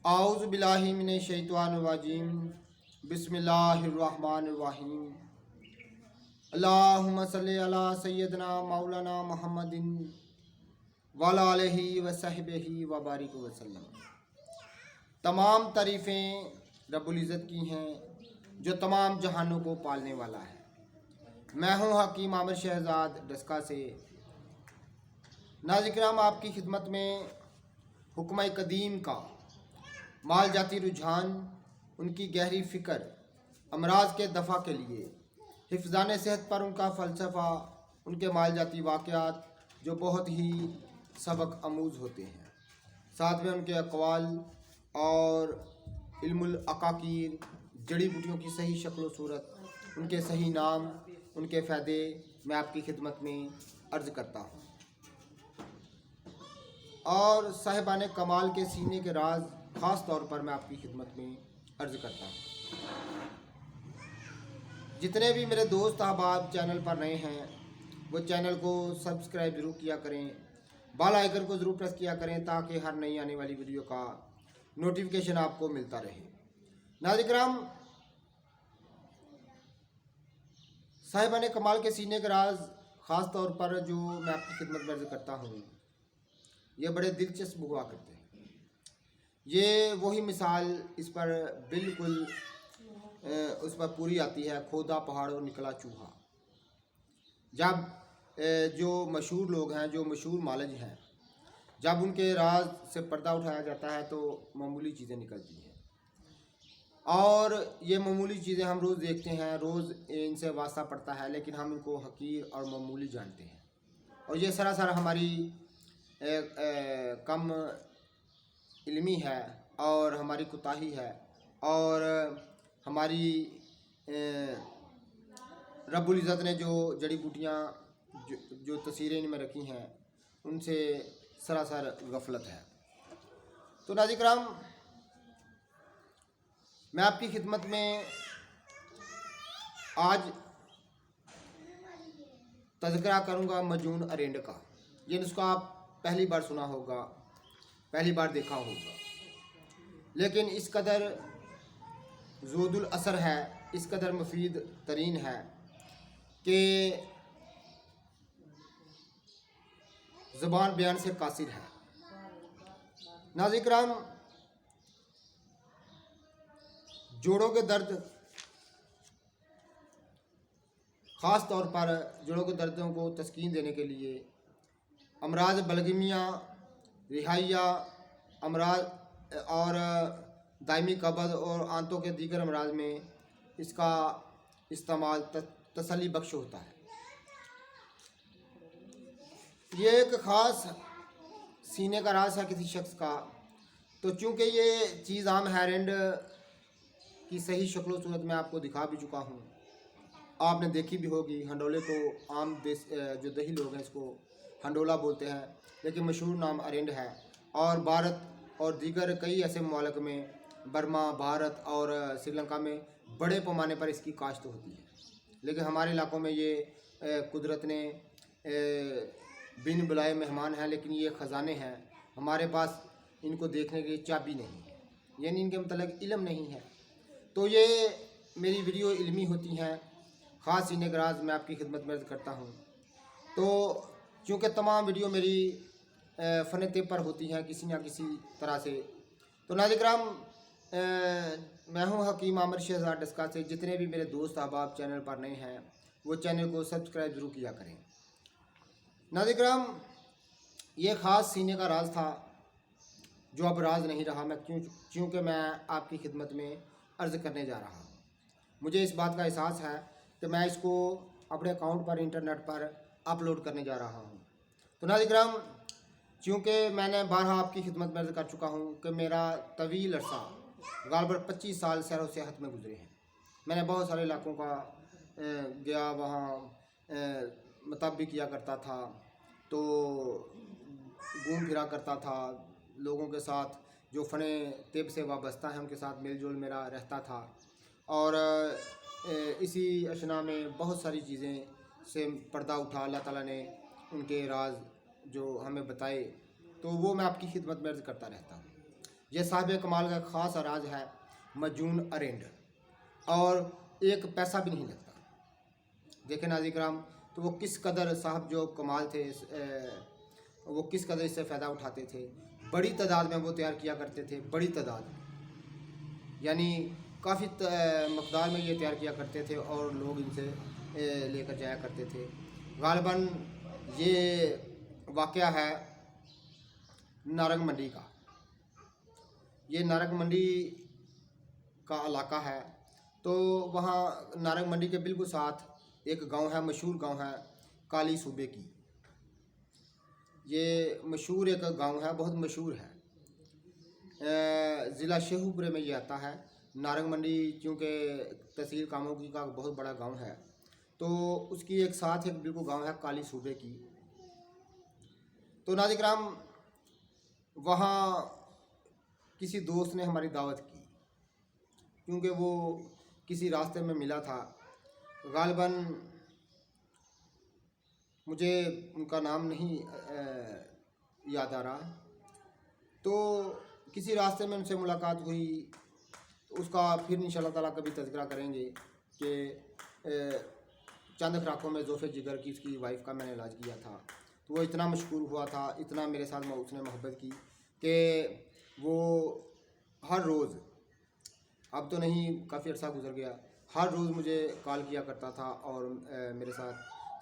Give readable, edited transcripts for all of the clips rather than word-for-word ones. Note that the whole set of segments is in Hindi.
आऊज़ु बिल्लाहि मिनश शैतानिर रजीम। बिस्मिल्लाहिर्रहमानिर्रहीम। अल्लाहुम्मा सल्लि अला सय्यदना मौलाना मुहम्मदिन वअला आलिहि व सहबिही व बारिक वसल्लम। तमाम तारीफ़ें रब्बुल इज़्ज़त की हैं जो तमाम जहानों को पालने वाला है। मैं हूँ हकीम आमिर शहजाद डस्का से। नाज़रीन किराम, आपकी खिदमत में हुक्म कदीम का माल जाती रुझान, उनकी गहरी फ़िक्र, अमराज के दफ़ा के लिए हिफ़्ज़ान सेहत पर उनका फ़लसफ़ा, उनके माल जाती वाक़यात जो बहुत ही सबक आमूज़ होते हैं, साथ में उनके अक़वाल और इल्मुल अक़ाक़ीर, जड़ी बूटियों की सही शक्ल सूरत, उनके सही नाम, उनके फ़ायदे मैं आपकी खिदमत में अर्ज़ करता हूँ। और साहिबान कमाल के सीने के राज ख़ास तौर पर मैं आपकी खिदमत में अर्ज़ करता हूँ। जितने भी मेरे दोस्त अहबाब चैनल पर नए हैं वो चैनल को सब्सक्राइब ज़रूर किया करें, बेल आइकन को ज़रूर प्रेस किया करें ताकि हर नई आने वाली वीडियो का नोटिफिकेशन आपको मिलता रहे। नाज़रीन किराम, साहिबान कमाल के सीने के राज ख़ास तौर पर जो मैं आपकी खिदमत में अर्ज़ करता हूँ, ये बड़े दिलचस्प हुआ करते हैं। ये वही मिसाल इस पर बिल्कुल उस पर पूरी आती है, खोदा पहाड़ और निकला चूहा। जब जो मशहूर लोग हैं, जो मशहूर मालिज हैं, जब उनके राज से पर्दा उठाया जाता है तो मामूली चीज़ें निकलती हैं। और ये मामूली चीज़ें हम रोज़ देखते हैं, रोज़ इनसे वास्ता पड़ता है, लेकिन हम इनको हकीर और मामूली जानते हैं। और ये सरासर हमारी कम इल्मी है और हमारी कोताही है और हमारी रब्बुल इज़्ज़त ने जो जड़ी बूटियाँ जो तस्वीरें इनमें रखी हैं उनसे सरासर गफलत है। तो नाज़रीन किराम, मैं आपकी खिदमत में आज तज़किरा करूँगा मजनून अरेंड का। ये नुस्खा आप पहली बार सुना होगा, पहली बार देखा होगा, लेकिन इस कदर ज़ोदुल असर है, इस कदर मुफीद तरीन है कि ज़बान बयान से कासिर है। नाज़रीन किराम, जोड़ों के दर्द, ख़ास तौर पर जोड़ों के दर्दों को तस्कीन देने के लिए अमराज बलगमिया, रिहाइया अमराज और दायमी कब्ज़ और आंतों के दीगर अमराज में इसका इस्तेमाल तसल्ली बख्श होता है। ये एक ख़ास सीने का राज है किसी शख्स का। तो चूँकि ये चीज़ आम हैरेंड की सही शक्ल सूरत में आपको दिखा भी चुका हूँ, आपने देखी भी होगी। हंडोले को आम देश जो दही लोग हैं इसको हंडोला बोलते हैं, लेकिन मशहूर नाम अरेंड है। और भारत और दीगर कई ऐसे ममालिक में, बर्मा, भारत और श्रीलंका में बड़े पैमाने पर इसकी काश्त होती है, लेकिन हमारे इलाक़ों में ये कुदरत ने बिन बुलाए मेहमान हैं, लेकिन ये ख़जाने हैं। हमारे पास इनको देखने की चाबी नहीं है, यानी इनके मतलब इल्म नहीं है। तो ये मेरी वीडियो इल्मी होती हैं, ख़ास सीने का राज मैं आपकी खिदमत में अर्ज़ करता हूँ। तो चूँकि तमाम वीडियो मेरी फ़न तिब पर होती हैं किसी न किसी तरह से, तो नाज़रीन किराम, मैं हूँ हकीम आमिर शहजाद डस्का से। जितने भी मेरे दोस्त अहबाब चैनल पर नए हैं वो चैनल को सब्सक्राइब ज़रूर किया करें। नाज़रीन किराम, ये ख़ास सीने का राज था जो अब राज नहीं रहा। मैं क्योंकि मैं आपकी खिदमत में अर्ज़ करने जा रहा हूँ। मुझे इस बात का एहसास है कि मैं इसको अपने अकाउंट पर इंटरनेट पर अपलोड करने जा रहा हूँ। तो नाज़रीन किराम, चूँकि मैंने बारहा आपकी खिदमत में अर्ज़ कर चुका हूँ कि मेरा तवील अरसा गालबन 25 साल सैर व सेहत में गुजरे हैं। मैंने बहुत सारे इलाक़ों का गया, वहाँ मतलब भी किया करता था, तो घूम फिरा करता था, लोगों के साथ जो फ़ने तिब से वाबस्ता हैं उनके साथ मेल जोल मेरा रहता था। और इसी अशना में बहुत सारी चीज़ें से पर्दा उठा, अल्लाह ताला ने उनके राज जो हमें बताए, तो वो मैं आपकी खिदमत में अर्ज़ करता रहता हूँ। यह साहिब कमाल का ख़ास राज है मजून अरेंड, और एक पैसा भी नहीं लगता। देखें नाज़रीन किराम, तो वो किस कदर साहब जो कमाल थे, वो किस कदर इससे फ़ायदा उठाते थे। बड़ी तादाद में वो तैयार किया करते थे, बड़ी तादाद, यानी काफ़ी मकदार में ये तैयार किया करते थे और लोग इनसे लेकर जाया करते थे। गालिबन ये वाक़या है नारंग मंडी का। ये नारंग मंडी का इलाका है। तो वहाँ नारंग मंडी के बिल्कुल साथ एक गांव है, मशहूर गांव है काली सूबे की। ये मशहूर एक गांव है, बहुत मशहूर है। ज़िला शेखुपुरे में ये आता है। नारंग मंडी चूँकि तहसील कामोगी का बहुत बड़ा गांव है, तो उसकी एक साथ एक बिल्कुल गांव है काली सूबे की। तो नाज़रीन किराम, वहाँ किसी दोस्त ने हमारी दावत की, क्योंकि वो किसी रास्ते में मिला था। गालिबन मुझे उनका नाम नहीं याद आ रहा। तो किसी रास्ते में उनसे मुलाकात हुई, तो उसका फिर इंशाअल्लाह ताला कभी तज़किरा करेंगे कि चंद खुराकों में ज़ोफ़े जिगर की उसकी वाइफ का मैंने इलाज किया था। तो वो इतना मशहूर हुआ था, इतना मेरे साथ उसने मोहब्बत की कि वो हर रोज़, अब तो नहीं, काफ़ी अर्सा गुजर गया, हर रोज़ मुझे कॉल किया करता था और मेरे साथ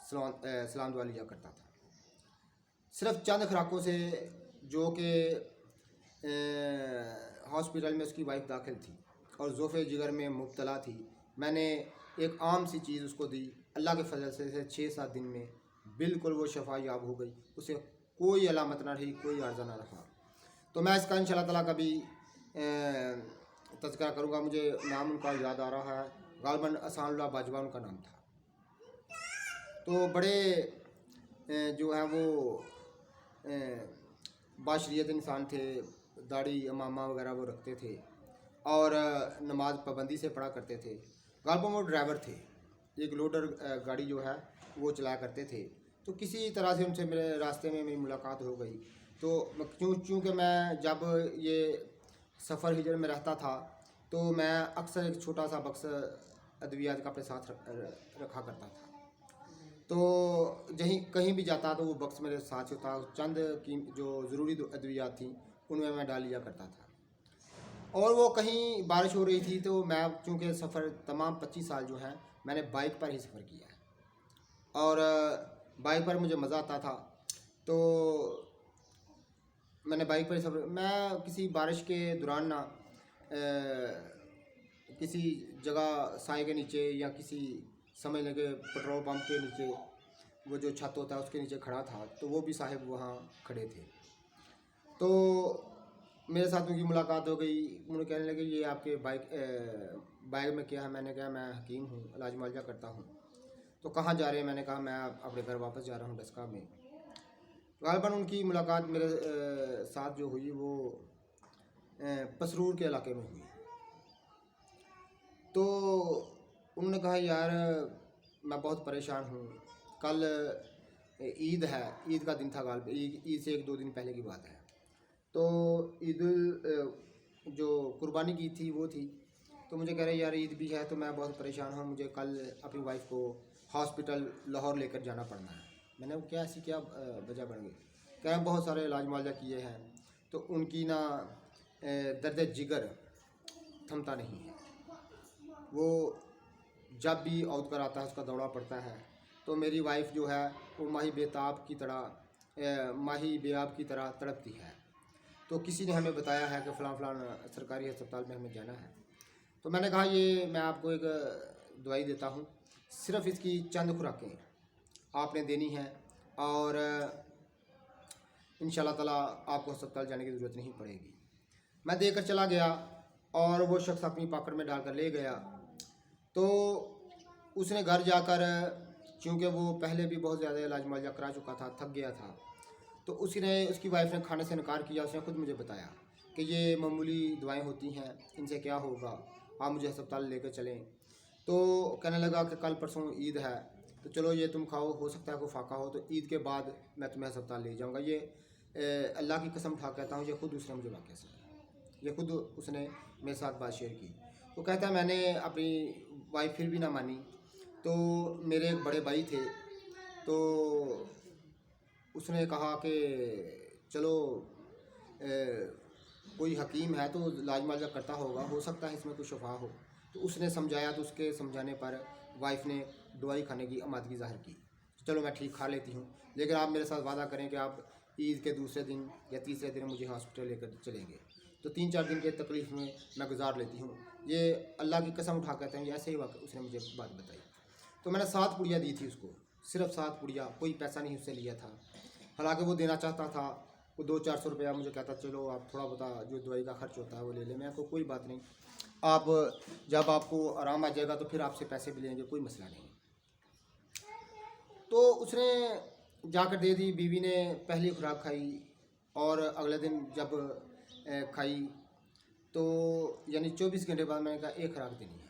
सलाम दुआ लिया करता था। सिर्फ चंद खुराकों से, जो कि हॉस्पिटल में उसकी वाइफ दाखिल थी और ज़ोफ़े जिगर में मुब्तला थी, मैंने एक आम सी चीज़ उसको दी। अल्लाह के फजल से 6-7 दिन में बिल्कुल वो शफा याब हो गई। उसे कोई अलामत ना रही, कोई अर्जा ना रहा। तो मैं इसका इंशाअल्लाह ताला कभी तज़किरा करूँगा। मुझे नाम उनका याद आ रहा है, गालिबन अहसानुल्लाह बाजवा उनका नाम था। तो बड़े जो है वो बाशरियत इंसान थे, दाढ़ी इमामा वगैरह वो रखते थे और नमाज पाबंदी से पढ़ा करते थे। गालिबन वो ड्राइवर थे, एक लोडर गाड़ी जो है वो चलाया करते थे। तो किसी तरह से उनसे मेरे रास्ते में मेरी मुलाकात हो गई। तो चूँकि मैं जब ये सफ़र हिजर में रहता था, तो मैं अक्सर एक छोटा सा बक्स अद्वियात का अपने साथ रखा करता था। तो कहीं भी जाता तो वो बक्स मेरे साथ होता। चंद की जो ज़रूरी अद्वियात थी उनमें मैं डाल लिया करता था। और वो कहीं बारिश हो रही थी, तो मैं चूँकि सफ़र तमाम 25 साल जो है मैंने बाइक पर ही सफ़र किया है और बाइक पर मुझे मज़ा आता था। तो मैंने बाइक पर सफ़र, मैं किसी बारिश के दौरान ना किसी जगह साए के नीचे या किसी समझ लगे पेट्रोल पंप के नीचे, वो जो छत होता है उसके नीचे खड़ा था। तो वो भी साहिब वहाँ खड़े थे। तो मेरे साथ उनकी मुलाकात हो गई। उन्होंने कहने लगे ये आपके बाइक में क्या है? मैंने कहा मैं हकीम हूँ, इलाज मुआवजा करता हूँ। तो कहाँ जा रहे हैं? मैंने कहा मैं अपने घर वापस जा रहा हूँ डस्का में। गालिबन उनकी मुलाकात मेरे साथ जो हुई वो पसरूर के इलाके में हुई। तो उन्होंने कहा यार मैं बहुत परेशान हूँ, कल ईद है, ईद का दिन था, गालिब ईद से 1-2 दिन पहले की बात है। तो ईद जो कुर्बानी की थी वो थी। तो मुझे कह रहे यार ईद भी है, तो मैं बहुत परेशान हूँ, मुझे कल अपनी वाइफ को हॉस्पिटल लाहौर लेकर जाना पड़ना है। मैंने क्या ऐसी क्या वजह बन गई? कह रहे बहुत सारे इलाज मुआवजा किए हैं, तो उनकी ना दर्द जिगर थमता नहीं है। वो जब भी औद कर आता है उसका दौड़ा पड़ता है। तो मेरी वाइफ जो है वो माही बेताब की तरह तड़पती है। तो किसी ने हमें बताया है कि फ़लाँ सरकारी अस्पताल में हमें जाना है। तो मैंने कहा ये मैं आपको एक दवाई देता हूँ, सिर्फ़ इसकी चंद खुराकें आपने देनी है और इंशाअल्लाह ताला आपको अस्पताल जाने की ज़रूरत नहीं पड़ेगी। मैं देकर चला गया और वो शख्स अपनी पॉकेट में डालकर ले गया। तो उसने घर जाकर, चूँकि वो पहले भी बहुत ज़्यादा इलाज मुआवजा करा चुका था, थक गया था, तो उसकी वाइफ ने खाने से इनकार किया। उसने खुद मुझे बताया कि ये मामूली दवाएं होती हैं, इनसे क्या होगा, आप मुझे अस्पताल लेकर चलें। तो कहने लगा कि कल परसों ईद है, तो चलो ये तुम खाओ, हो सकता है कोई फाका हो, तो ईद के बाद मैं तुम्हें अस्पताल ले जाऊँगा। ये अल्लाह की कसम उठा कहता हूँ, ये खुद उसने मुझे वाक़या सुनाया। ये खुद उसने मेरे साथ बात शेयर की। तो कहता है मैंने अपनी वाइफ फिर भी ना मानी, तो मेरे एक बड़े भाई थे, तो उसने कहा कि चलो कोई हकीम है तो लाज मालजा करता होगा, हो सकता है इसमें कुछ शफा हो। तो उसने समझाया, तो उसके समझाने पर वाइफ ने दवाई खाने की आमादगी ज़ाहिर की। चलो मैं ठीक खा लेती हूँ, लेकिन आप मेरे साथ वादा करें कि आप ईद के दूसरे दिन या तीसरे दिन मुझे हॉस्पिटल लेकर चलेंगे। तो 3-4 दिन के तकलीफ़ में मैं गुजार लेती हूँ। ये अल्लाह की कसम उठा कहते हैं, ऐसे ही उसने मुझे बात बताई। तो मैंने 7 पुड़िया दी थी उसको, सिर्फ 7 पुड़िया, कोई पैसा नहीं उससे लिया था। हालांकि वो देना चाहता था, वो 200-400 रुपया मुझे कहता चलो आप थोड़ा बहुत जो दवाई का खर्च होता है वो ले लें। मैं को कोई बात नहीं, आप जब आपको आराम आ जाएगा तो फिर आपसे पैसे भी लेंगे, कोई मसला नहीं। तो उसने जाकर दे दी। बीवी ने पहली खुराक खाई और अगले दिन जब खाई तो यानी 24 घंटे बाद मैंने कहा एक खुराक देनी है।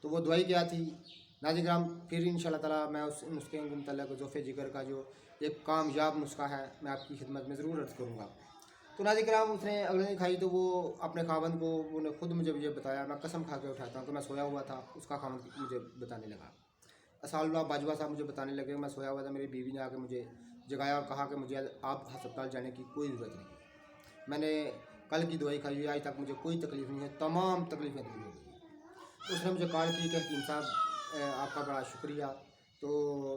तो वो दवाई क्या थी नाज़िम, फिर इंशाल्लाह ताला मैं उस नुस्खे के मुतल्लिक़ ज़ोफ़े जिगर का जो एक कामयाब नुस्खा है मैं आपकी खिदमत में ज़रूर अर्ज़ करूँगा। तो नाज़िम उसने अगले दिन खाई तो वो अपने खावंद को उन्होंने खुद मुझे बताया। मैं कसम खा के उठाता हूँ कि मैं सोया हुआ था, उसका खावंद मुझे बताने लगा। असालुल्लाह बाजवा साहब मुझे बताने लगे, मैं सोया हुआ था, मेरी बीवी ने आके मुझे जगाया और कहा कि मुझे आप अस्पताल जाने की कोई ज़रूरत नहीं। मैंने कल की दवाई खाई हुई, आज तक मुझे कोई तकलीफ़ नहीं है, तमाम तकलीफ़ें दूर हो गई। उसने मुझे कॉल की कि हकीम साहब आपका बड़ा शुक्रिया। तो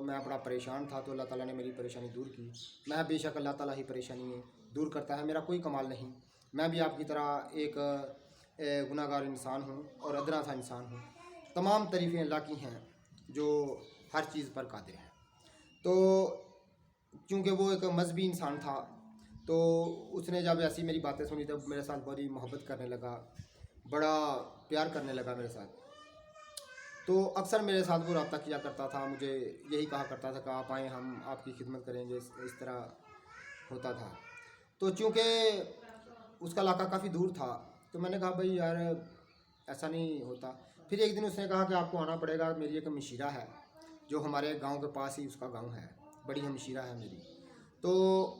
मैं बड़ा परेशान था, तो अल्लाह ताला ने मेरी परेशानी दूर की। मैं बेशक अल्लाह ताला ही परेशानी दूर करता है, मेरा कोई कमाल नहीं। मैं भी आपकी तरह एक गुनाहगार इंसान हूँ और अदना सा इंसान हूँ। तमाम तारीफ़ें अल्लाह की हैं जो हर चीज़ पर कादिर है। तो चूँकि वो एक मजहबी इंसान था, तो उसने जब ऐसी मेरी बातें सुनी तब मेरे साथ बड़ी मोहब्बत करने लगा, बड़ा प्यार करने लगा मेरे साथ। तो अक्सर मेरे साथ वो रब्ता किया करता था, मुझे यही कहा करता था कि आप आएँ, हम आपकी खिदमत करेंगे, इस तरह होता था। तो चूँकि उसका इलाका काफ़ी दूर था, तो मैंने कहा भाई यार ऐसा नहीं होता। फिर एक दिन उसने कहा कि आपको आना पड़ेगा, मेरी एक हमशीरा है जो हमारे गांव के पास ही उसका गांव है, बड़ी हमशीरा है मेरी। तो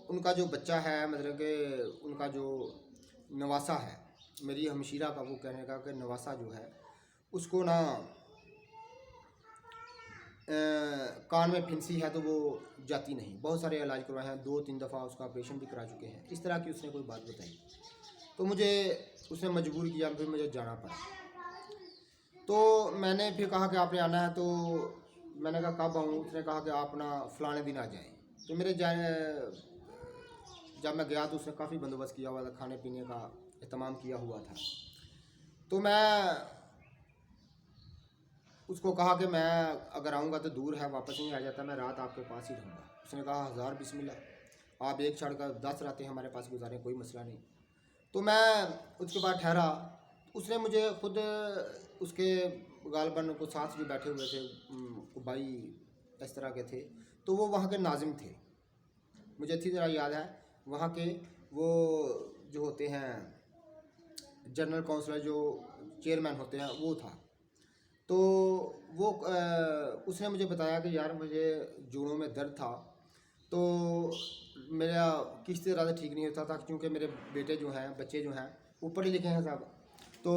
उनका जो बच्चा है, मतलब कि उनका जो नवासा है, मेरी हमशीरा का वो कहने का कि नवासा जो है उसको ना कान में फिंसी है, तो वो जाती नहीं। बहुत सारे इलाज करवाए हैं, 2-3 दफ़ा उसका ऑपरेशन भी करा चुके हैं। इस तरह की उसने कोई बात बताई, तो मुझे उसने मजबूर किया, फिर मुझे जाना पड़ा। तो मैंने फिर कहा कि आपने आना है, तो मैंने कहा कब आऊँ। उसने कहा कि आप ना फ़लाने दिन आ जाएँ। तो मेरे जब मैं गया तो उसने काफ़ी बंदोबस्त किया हुआ था, खाने पीने का एहतमाम किया हुआ था। तो मैं उसको कहा कि मैं अगर आऊँगा तो दूर है, वापस नहीं आ जाता, मैं रात आपके पास ही रहूँगा। उसने कहा 1000 बिस्मिल्लाह, आप एक छोड़कर 10 रातें हमारे पास गुजारें, कोई मसला नहीं। तो मैं उसके बाद ठहरा। उसने मुझे खुद उसके गालबन को साथ जो बैठे हुए थे भाई इस तरह के थे, तो वो वहाँ के नाजिम थे, मुझे अच्छी तरह याद है। वहाँ के वो जो होते हैं जनरल काउंसलर, जो चेयरमैन होते हैं, वो था। तो वो उसने मुझे बताया कि यार मुझे जोड़ों में दर्द था, तो मेरा किस तरह से ठीक नहीं होता था, क्योंकि मेरे बेटे जो हैं, बच्चे जो हैं, वो पढ़े लिखे हैं सब, तो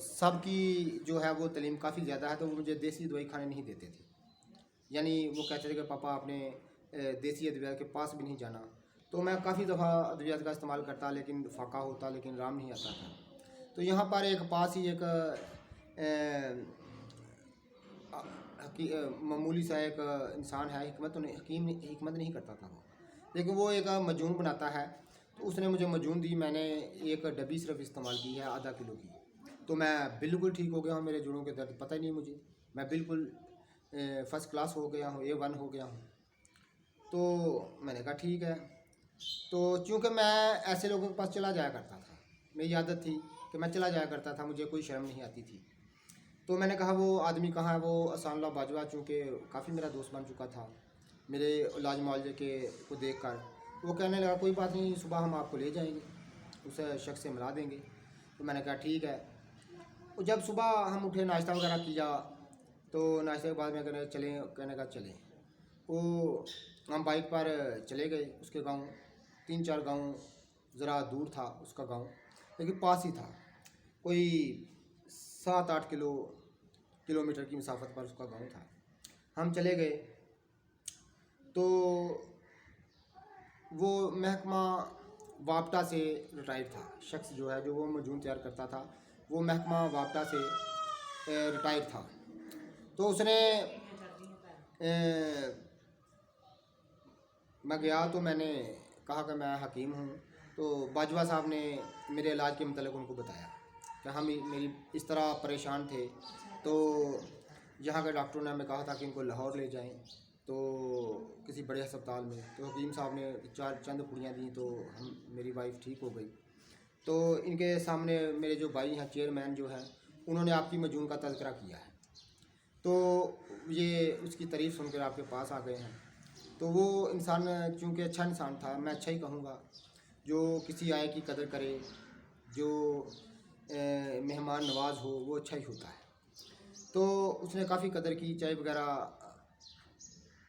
सबकी जो है वो तालीम काफ़ी ज़्यादा है, तो वो मुझे देसी दवाई खाने नहीं देते थे। यानी वो कहते थे कि पापा आपने देसी अद्वियात के पास भी नहीं जाना। तो मैं काफ़ी दफ़ा अद्वियात का इस्तेमाल करता, लेकिन फाका होता, लेकिन आराम नहीं आता था। तो यहाँ पर एक पास ही एक मामूली सा एक इंसान है, हिकमत नहीं करता था वो, लेकिन वो एक मजून बनाता है। तो उसने मुझे मजून दी, मैंने एक डब्बी सिर्फ इस्तेमाल की है, आधा किलो की। तो मैं बिल्कुल ठीक हो गया हूँ, मेरे जोड़ों के दर्द पता ही नहीं मुझे, मैं बिल्कुल फ़र्स्ट क्लास हो गया हूँ, A1 हो गया हूँ। तो मैंने कहा ठीक है। तो चूँकि मैं ऐसे लोगों के पास चला जाया करता था, मेरी आदत थी कि मैं चला जाया करता था, मुझे कोई शर्म नहीं आती थी। तो मैंने कहा वो आदमी कहाँ है, वो असानुल्लाह बाजवा, चूँकि काफ़ी मेरा दोस्त बन चुका था मेरे इलाज मुआवजे के को देख कर, वो कहने लगा कोई बात नहीं, सुबह हम आपको ले जाएंगे, उस शख्स से मिला देंगे। तो मैंने कहा ठीक है। और जब सुबह हम उठे, नाश्ता वगैरह किया, तो नाश्ते के बाद मैं कहने का चलें, वो हम बाइक पर चले गए उसके गाँव। 3-4 गाँव ज़रा दूर था उसका गाँव, लेकिन पास ही था, कोई 7-8 किलोमीटर की मुसाफत पर उसका गांव था। हम चले गए तो वो महकमा वापटा से रिटायर्ड था, शख्स जो है जो वो मजून तैयार करता था वो महकमा वापटा से रिटायर्ड था। तो उसने मैं गया तो मैंने कहा कि मैं हकीम हूँ। तो बाजवा साहब ने मेरे इलाज के मतलब उनको बताया कि हम मेरी इस तरह परेशान थे। तो यहाँ के डॉक्टरों ने हमें कहा था कि इनको लाहौर ले जाएं, तो किसी बड़े अस्पताल में। तो हकीम साहब ने चंद पुड़ियाँ दी तो मेरी वाइफ ठीक हो गई। तो इनके सामने मेरे जो भाई हैं चेयरमैन जो हैं उन्होंने आपकी मजून का तज़किरा किया है, तो ये उसकी तारीफ़ सुनकर आपके पास आ गए हैं। तो वो इंसान चूँकि अच्छा इंसान था, मैं अच्छा ही कहूँगा, जो किसी आए की कदर करे, जो मेहमान नवाज हो, वो अच्छा ही होता है। तो उसने काफ़ी कदर की, चाय वगैरह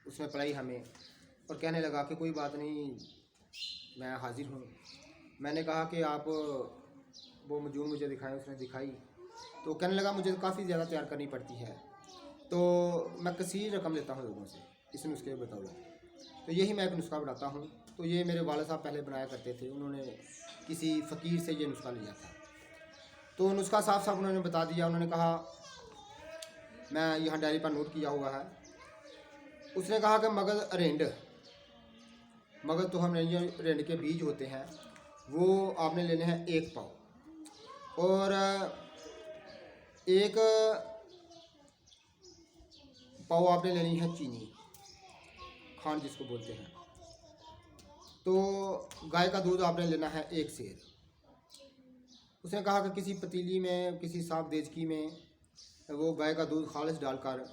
उसने पिलाई हमें और कहने लगा कि कोई बात नहीं, मैं हाज़िर हूँ। मैंने कहा कि आप वो मजून मुझे दिखाएं, उसने दिखाई। तो कहने लगा मुझे काफ़ी ज़्यादा तैयार करनी पड़ती है, तो मैं कसीर रकम लेता हूँ लोगों से इस नुस्खे बताओ। तो यही मैं एक नुस्खा बनाता हूँ। तो ये मेरे वाले साहब पहले बनाया करते थे, उन्होंने किसी फ़कीर से ये नुस्खा लिया था। तो नुस्खा साफ साफ उन्होंने बता दिया। उन्होंने कहा, मैं यहाँ डायरी पर नोट किया हुआ है। उसने कहा कि मगज़ तो हम रेंड के बीज होते हैं, वो आपने लेने हैं 1 पाव, और 1 पाव आपने लेनी है चीनी, खांड जिसको बोलते हैं। तो गाय का दूध आपने लेना है 1 सेर। उसने कहा कि किसी पतीली में, किसी साफ देचकी में वो गाय का दूध खालिस डालकर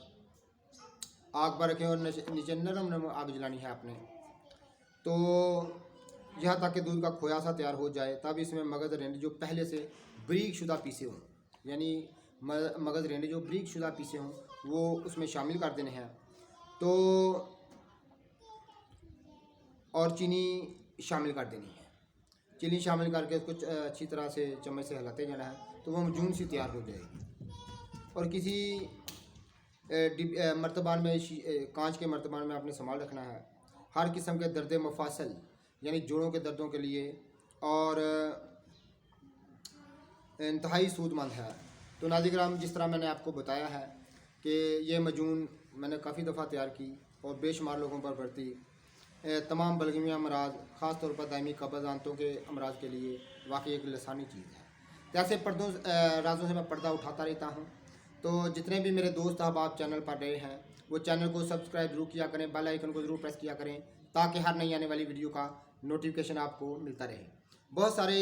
आग पर रखें और नीचे नरम आग जलानी है आपने। तो यहाँ तक कि दूध का खोया सा तैयार हो जाए, तब इसमें मगज़ रेंड जो पहले से बारीक शुदा पीसे हों, यानी मगज़ रेंड जो बारीक शुदा पीसे हों, वो उसमें शामिल कर देने हैं। तो और चीनी शामिल कर देनी है। चीनी शामिल करके उसको अच्छी तरह से चम्मच से हिलाते जाना है, तो वो मजून सी तैयार हो जाएगी। और किसी मर्तबान में, कांच के मर्तबान में आपने संभाल रखना है। हर किस्म के दर्द मफासल यानी जोड़ों के दर्दों के लिए और इंतहाई सूदमंद है। तो नाज़रीन, जिस तरह मैंने आपको बताया है कि ये मजून मैंने काफ़ी दफ़ा तैयार की और बेशुमार लोगों पर बरती। तमाम बलगमी अमराज, ख़ास तौर पर दायमी कब्ज़ आंतों के अमराज के लिए वाकई एक लसानी चीज़ है। तो ऐसे राजों से मैं पर्दा उठाता रहता हूँ। तो जितने भी मेरे दोस्त अहबाब चैनल पर रहे हैं, वो चैनल को सब्सक्राइब जरूर किया करें, बेल आइकन को ज़रूर प्रेस किया करें, ताकि हर नई आने वाली वीडियो का नोटिफिकेशन आपको मिलता रहे। बहुत सारे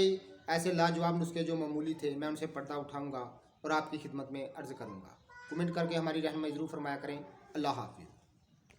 ऐसे लाजवाब नुस्खे जो मामूली थे, मैं उनसे पर्दा उठाऊँगा और आपकी खिदमत में अर्ज़ करूँगा। कमेंट करके हमारी रहनुमाई ज़रूर फरमाया करें। अल्लाह हाफ़िज़।